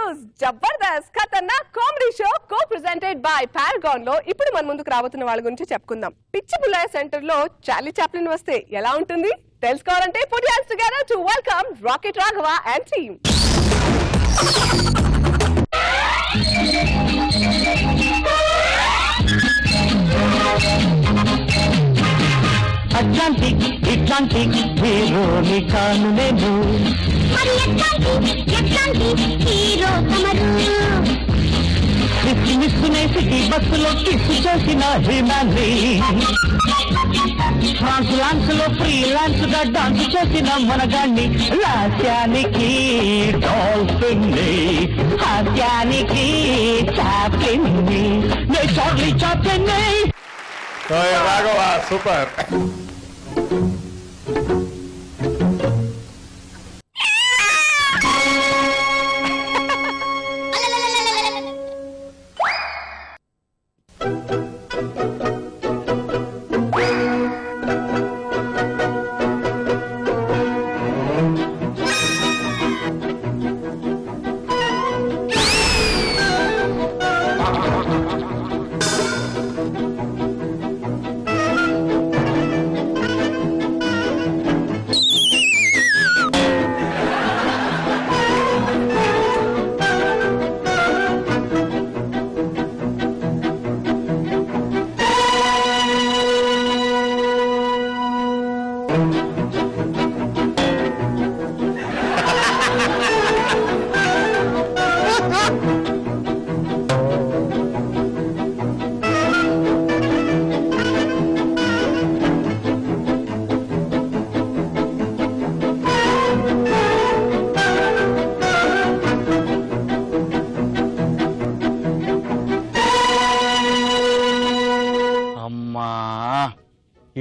News Jabardasth Khatarnak comedy show co presented by Paragon లో ఇప్పుడు మన ముందుకు రాబోతున్న వాళ్ళ గురించి చెప్పుకుందాం. పిచ్చి పుల్లయ్య సెంటర్ లో చార్లీ చాప్లిన్ వస్తే ఎలా ఉంటుంది తెలుసుకోవాలంటే put your hands together to welcome Rocket Raghava and team. Atlantic ఇట్లాంటిక్ హీరోని కాను నేను మరి ఎట్లాంటి హీరో తమరు మిస్సునే సిటీ బస్సులో కిస్సు చేసిన హిమాని ఫ్రాన్స్ లాన్స్ లో ఫ్రీ లాన్స్ గా డాన్స్ చేసిన మనగాన్ని లాస్యానికి డాల్ఫిన్ హాస్యానికి చాప్లిన్ నే చార్లీ చాప్లిన్ రాఘవ సూపర్.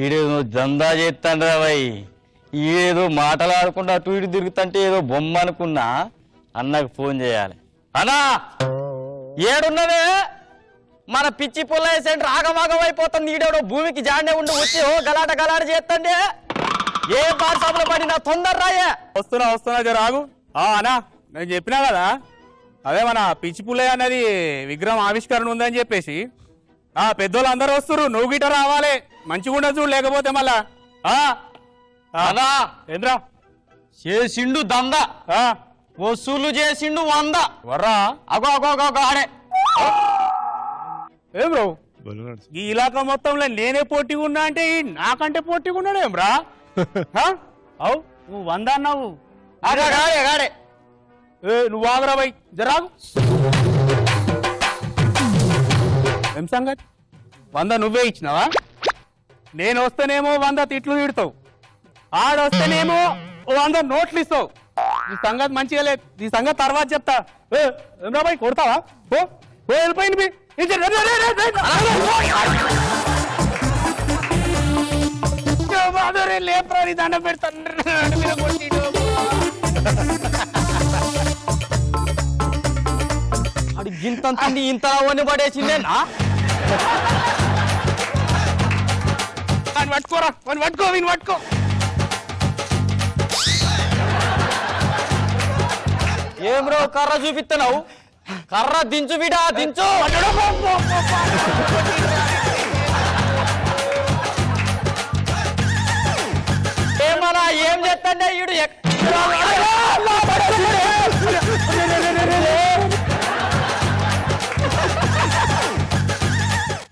ఈడేదో దందా చేస్తాండ్రా భయ్, ఈడేదో మాటలాడకుండా అటు ఇటు తిరుగుతుంటే ఏదో బొమ్మ అనుకున్నా. అన్నకు ఫోన్ చేయాలి. అన్నా ఏడున్నవే? మన పిచ్చి పుల్లయ్య సెంటర్ ఆగమాగమైపోతుంది. ఈడేడో భూమికి జాండే ఉండి వచ్చి ఓ గలాట గలాట చేస్తండే. ఏ పాఠశాలలో పడినా తొందర రాయే. వస్తున్నా జరాగు. అన్నా నేను చెప్పినా కదా, అదే మన పిచ్చి పుల్లయ్య అనేది విగ్రహం ఆవిష్కరణ ఉందని చెప్పేసి పెద్దోళ్ళు అందరూ వస్తున్నారు. నువ్వు గిట రావాలి, మంచిగా ఉండదు చూడు, లేకపోతే మళ్ళా అన్నా ఏంద్రా చేసిండు దంద, వసూలు చేసిండు 100 వర్రా. అగో అగో అగో ఆడే. ఏం బ్రో ఈ ఇలాకా మొత్తంలో నేనే పోటీగా ఉన్నా అంటే నాకంటే పోటీగా ఉన్నాడు ఏం రా? అవు నువ్వు 100 అన్నావు. ఆడే నువ్వు ఆగరా బై జరాగు. ఏం సంగతి 100 నువ్వే ఇచ్చినావా? నేను వస్తేనేమో 100 తిట్లు తిడతావు, ఆడొస్తేనేమో 100 నోట్లు ఇస్తావు. ఈ సంగతి మంచిగా లేదు, ఈ సంగతి తర్వాత చెప్తా. ఏం రా బై కొడతావా? వెళ్ళిపోయింది లేపరా, దండ పెడతాను. ఇంత ఇంత పడేసిందేనా? పట్టుకోరా, పట్టుకో, వీని పట్టుకో. ఏం రో కర్ర చూపిస్తున్నావు? కర్ర దించు బిడా, దించు. ఏమన్నా ఏం చేస్తాండే ఈడు?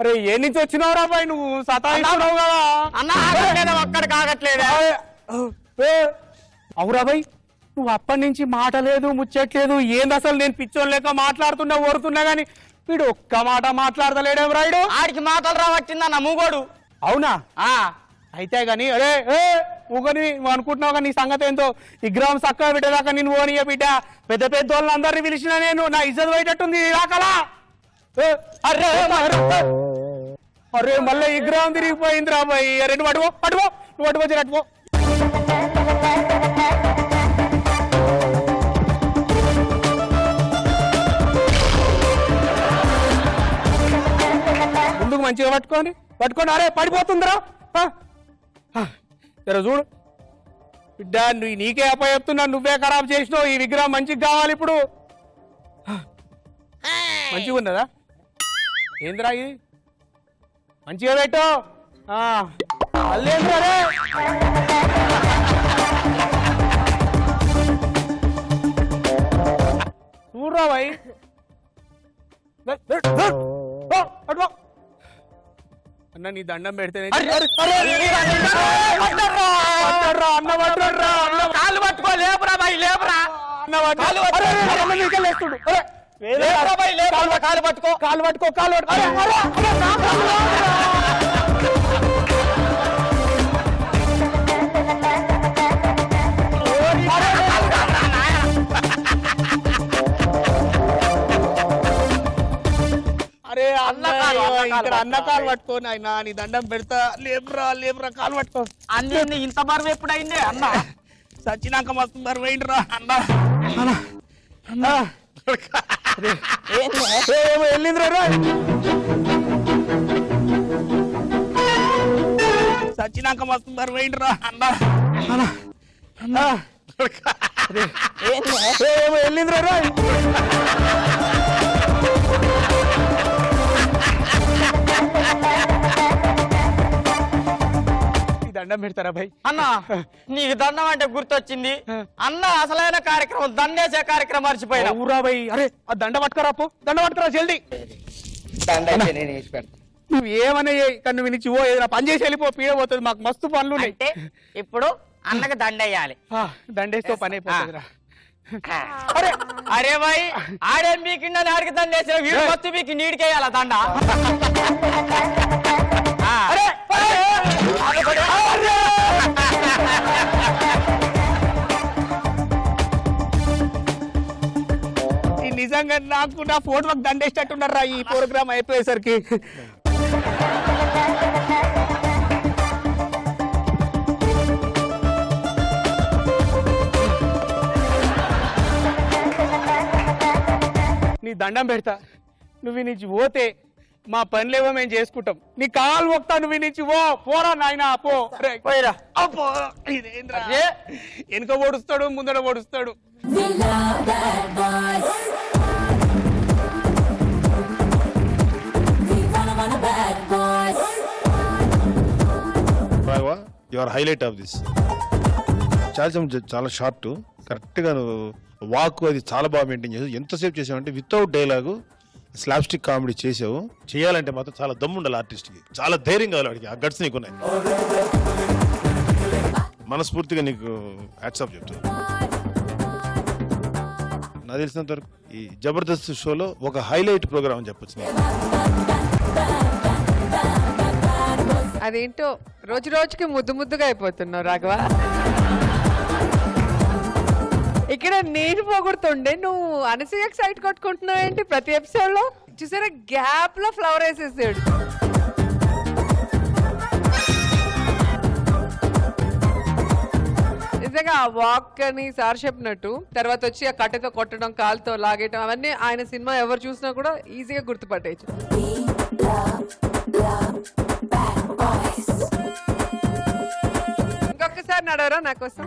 అరే ఏ నుంచి వచ్చినావు రా బాయ్, నువ్వు సతాయిస్తున్నావు కదా. అన్న అక్కడ కాగట్లేదా? అవురా బాయ్, నువ్వు అప్పటి నుంచి మాట లేదు ముచ్చట్లేదు. ఏంది అసలు? నేను పిచ్చోని లేక మాట్లాడుతున్నా ఓరుతున్నా గానీ వీడు ఒక్క మాట మాట్లాడతలేడేం రాయుడు. ఆడికి మాటలు రావట్టిందన్న మూగోడు. అవునా? అయితే గాని అరే ఊగని నువ్వు అనుకుంటున్నావు కానీ నీ సంగతి ఏంటో. విగ్రహం చక్కగా పెట్టేదాకా నేను ఓనియ బిడ్డ. పెద్ద పెద్ద వాళ్ళని అందరినీ పిలిచినా నేను, నా ఇజ్జత్ పోయేటట్టుంది రాకలా. అరే అరే మళ్ళీ విగ్రహం తిరిగిపోయింది రా బాయ్. అరే నువ్వు అటువో నువ్వు అటువో. ముందుకు మంచిగా పట్టుకోండి. అరే పడిపోతుందిరా. సరే చూడు బిడ్డ, నీకే అప్ప చెప్తున్నా, నువ్వే ఖరాబ్ చేసినావు. ఈ విగ్రహం మంచిగా కావాలి ఇప్పుడు. మంచిగా ఉన్నదా ఏంద్రా ఇది మంచిగా పెట్టు అల్లేంద్రా రే చూడరా భాయ్ అన్న నీ దండం పెడితే కాలు పట్టుకో లేపురా బాయ్ లేపురా కాలు పట్టుకో కాలు పట్టుకో కాలు పట్టుకో అరే అన్న కాలు పట్టుకో నాయన నీ దండం పెడతా లేపురా లేపురా కాలు పట్టుకో అన్ని ఇంత బరువు ఎప్పుడైంది అన్న సచ్చినాక మస్తు బరువు అయిండ్రా అన్న అన్న వెళ్ళిందిరా సచ్చినాక మస్తు బరువు అయిండ్రా అన్న అన్న వెళ్ళిందిరా దండం పెడతారా భయ్ అన్న నీకు దండం అంటే గుర్తొచ్చింది అన్న అసలైన కార్యక్రమం దండేసే కార్యక్రమం మర్చిపోయినా ఊరా భయ్ అరే ఆ దండ పట్టుకరా పో దండ పట్టుకరా జల్దీ నువ్వు ఏమన్నా కానీ నువ్వు నుంచి ఓ ఏదైనా పని చేసి వెళ్ళిపో పీడ పోతుంది మాకు మస్తు పనులు ఉన్నాయి అంటే ఇప్పుడు అన్నకు దండేయాలి దండేస్తే పని అయిపోతుందిరా అరే అరే భాయ్ ఆడే మీకిండని ఆడికి దండేసిన వీడు మస్తు మీకు నీడికేయాల దండ నిజంగా నాకు నా ఫోన్ మాకు దండేసేటట్టున్నారా ఈ ప్రోగ్రామ్ అయిపోయేసరికి నీ దండం పెడతా నువ్వు నుంచి పోతే మా పనులేవో మేము చేసుకుంటాం నీ కాలు మొక్తా నువ్వు నుంచి పోరా నాయన పో పోయిరా అప్పో ఇదేంద్రా వెనుక ఓడుస్తాడు ముందర ఓడుస్తాడు యువర్ హైలైట్ ఆఫ్ దిస్ చాలా షార్ట్ కరెక్ట్గా నువ్వు వాక్ అది చాలా బాగా మెయింటైన్ చేసావు ఎంతసేపు చేసావంటే వితౌట్ డైలాగు స్లాప్స్టిక్ కామెడీ చేసావు చేయాలంటే మాత్రం చాలా దమ్ము ఉండాలి ఆర్టిస్ట్కి చాలా ధైర్యం కావాలి వాడికి ఆ గట్స్ నీకు ఉన్నాయి మనస్ఫూర్తిగా నీకు హ్యాట్సాప్ చెప్తాను నాకు తెలిసినంత వరకు ఈ జబర్దస్త్ షోలో ఒక హైలైట్ ప్రోగ్రామ్ అని చెప్పొచ్చు అదేంటో రోజు రోజుకి ముద్దు ముద్దుగా అయిపోతున్నావు రాఘవ ఇక్కడ నేను పొగుడుతుండే నువ్వు అనసూయకి సైట్ కొట్టుకుంటున్నావు ఏంటి ప్రతి ఎపిసోడ్ లో చూసారా గ్యాప్ లో ఫ్లవర్ వేసేసాడు నిజంగా ఆ వాక్ అని సార్ చెప్పినట్టు తర్వాత వచ్చి ఆ కట్టెతో కొట్టడం కాలుతో లాగేయడం అవన్నీ ఆయన సినిమా ఎవరు చూసినా కూడా ఈజీగా గుర్తుపట్టేయచ్చు ఇంకొకసారి నడవరా నా కోసం